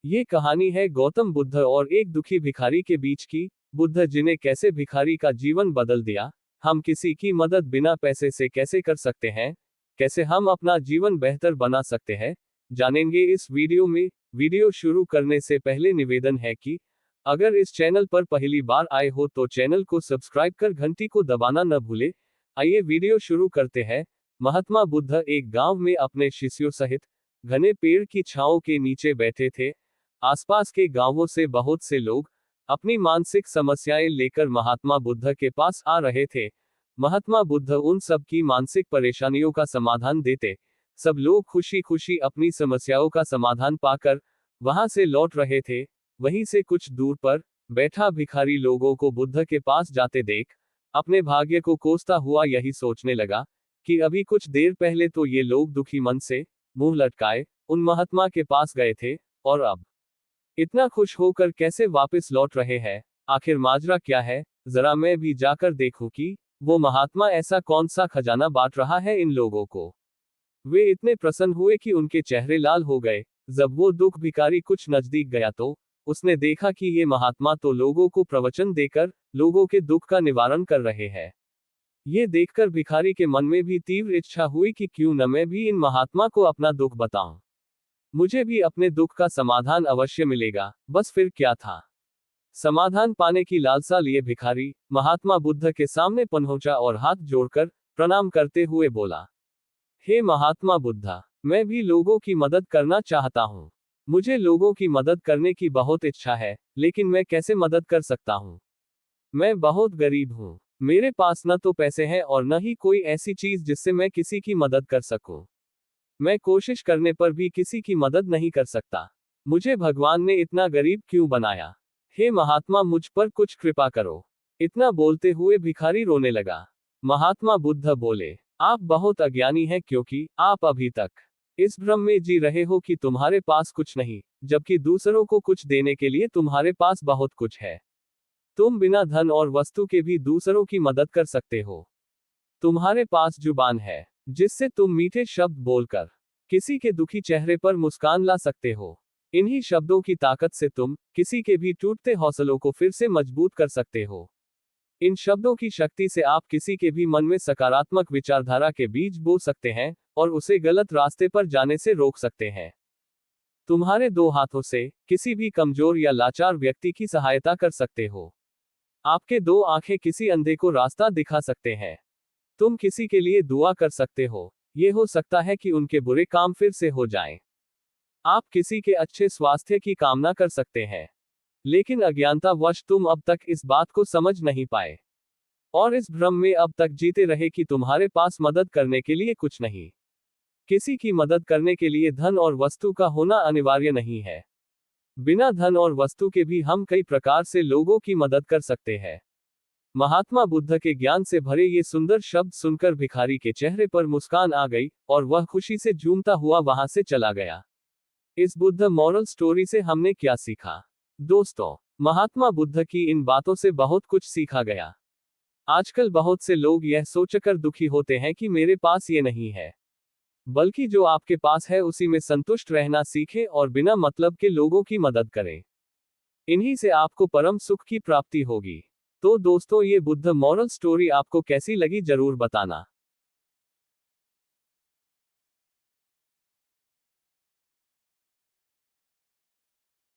ये कहानी है गौतम बुद्ध और एक दुखी भिखारी के बीच की। बुद्ध जिन्हें कैसे भिखारी का जीवन बदल दिया। हम किसी की मदद बिना पैसे से कैसे कर सकते हैं, कैसे हम अपना जीवन बेहतर बना सकते हैं, जानेंगे इस वीडियो में। वीडियो शुरू करने से पहले निवेदन है कि अगर इस चैनल पर पहली बार आए हो तो चैनल को सब्सक्राइब कर घंटी को दबाना न भूले। आइए वीडियो शुरू करते हैं। महात्मा बुद्ध एक गांव में अपने शिष्यों सहित घने पेड़ की छांव के नीचे बैठे थे। आसपास के गांवों से बहुत से लोग अपनी मानसिक समस्याएं लेकर महात्मा बुद्ध के पास आ रहे थे। महात्मा बुद्ध उन सब की मानसिक परेशानियों का समाधान देते। सब लोग खुशी खुशी अपनी समस्याओं का समाधान पाकर वहां से लौट रहे थे। वहीं से कुछ दूर पर बैठा भिखारी लोगों को बुद्ध के पास जाते देख अपने भाग्य को कोसता हुआ यही सोचने लगा कि अभी कुछ देर पहले तो ये लोग दुखी मन से मुंह लटकाए उन महात्मा के पास गए थे, और अब इतना खुश होकर कैसे वापस लौट रहे हैं। आखिर माजरा क्या है, जरा मैं भी जाकर देखूं कि वो महात्मा ऐसा कौन सा खजाना बांट रहा है इन लोगों को। वे इतने प्रसन्न हुए कि उनके चेहरे लाल हो गए। जब वो दुख भिखारी कुछ नजदीक गया तो उसने देखा कि ये महात्मा तो लोगों को प्रवचन देकर लोगों के दुख का निवारण कर रहे हैं। ये देखकर भिखारी के मन में भी तीव्र इच्छा हुई कि क्यों न मैं भी इन महात्मा को अपना दुख बताऊं। मुझे भी अपने दुख का समाधान अवश्य मिलेगा। बस फिर क्या था, समाधान पाने की लालसा लिए भिखारी महात्मा बुद्ध के सामने पहुंचा और हाथ जोड़कर प्रणाम करते हुए बोला, हे महात्मा बुद्धा, मैं भी लोगों की मदद करना चाहता हूँ। मुझे लोगों की मदद करने की बहुत इच्छा है, लेकिन मैं कैसे मदद कर सकता हूँ। मैं बहुत गरीब हूँ। मेरे पास न तो पैसे हैं और न ही कोई ऐसी चीज जिससे मैं किसी की मदद कर सकूं। मैं कोशिश करने पर भी किसी की मदद नहीं कर सकता। मुझे भगवान ने इतना गरीब क्यों बनाया। हे महात्मा, मुझ पर कुछ कृपा करो। इतना बोलते हुए भिखारी रोने लगा। महात्मा बुद्ध बोले, आप बहुत अज्ञानी हैं, क्योंकि आप अभी तक इस भ्रम में जी रहे हो कि तुम्हारे पास कुछ नहीं, जबकि दूसरों को कुछ देने के लिए तुम्हारे पास बहुत कुछ है। तुम बिना धन और वस्तु के भी दूसरों की मदद कर सकते हो। तुम्हारे पास जुबान है जिससे तुम मीठे शब्द बोलकर किसी के दुखी चेहरे पर मुस्कान ला सकते हो। इन्हीं शब्दों की ताकत से तुम किसी के भी टूटते हौसलों को फिर से मजबूत कर सकते हो। इन शब्दों की शक्ति से आप किसी के भी मन में सकारात्मक विचारधारा के बीज बो सकते हैं और उसे गलत रास्ते पर जाने से रोक सकते हैं। तुम्हारे दो हाथों से किसी भी कमजोर या लाचार व्यक्ति की सहायता कर सकते हो। आपके दो आंखें किसी अंधे को रास्ता दिखा सकते हैं। तुम किसी के लिए दुआ कर सकते हो। ये हो सकता है कि उनके बुरे काम फिर से हो जाएं। आप किसी के अच्छे स्वास्थ्य की कामना कर सकते हैं, लेकिन अज्ञानतावश तुम अब तक इस बात को समझ नहीं पाए और इस भ्रम में अब तक जीते रहे कि तुम्हारे पास मदद करने के लिए कुछ नहीं। किसी की मदद करने के लिए धन और वस्तु का होना अनिवार्य नहीं है। बिना धन और वस्तु के भी हम कई प्रकार से लोगों की मदद कर सकते हैं। महात्मा बुद्ध के ज्ञान से भरे ये सुंदर शब्द सुनकर भिखारी के चेहरे पर मुस्कान आ गई और वह खुशी से झूमता हुआ वहां से चला गया। इस बुद्ध मॉरल स्टोरी से हमने क्या सीखा? दोस्तों, महात्मा बुद्ध की इन बातों से बहुत कुछ सीखा गया। आजकल बहुत से लोग यह सोचकर दुखी होते हैं कि मेरे पास ये नहीं है, बल्कि जो आपके पास है उसी में संतुष्ट रहना सीखें और बिना मतलब के लोगों की मदद करें। इन्हीं से आपको परम सुख की प्राप्ति होगी। तो दोस्तों, ये बुद्ध मॉरल स्टोरी आपको कैसी लगी जरूर बताना।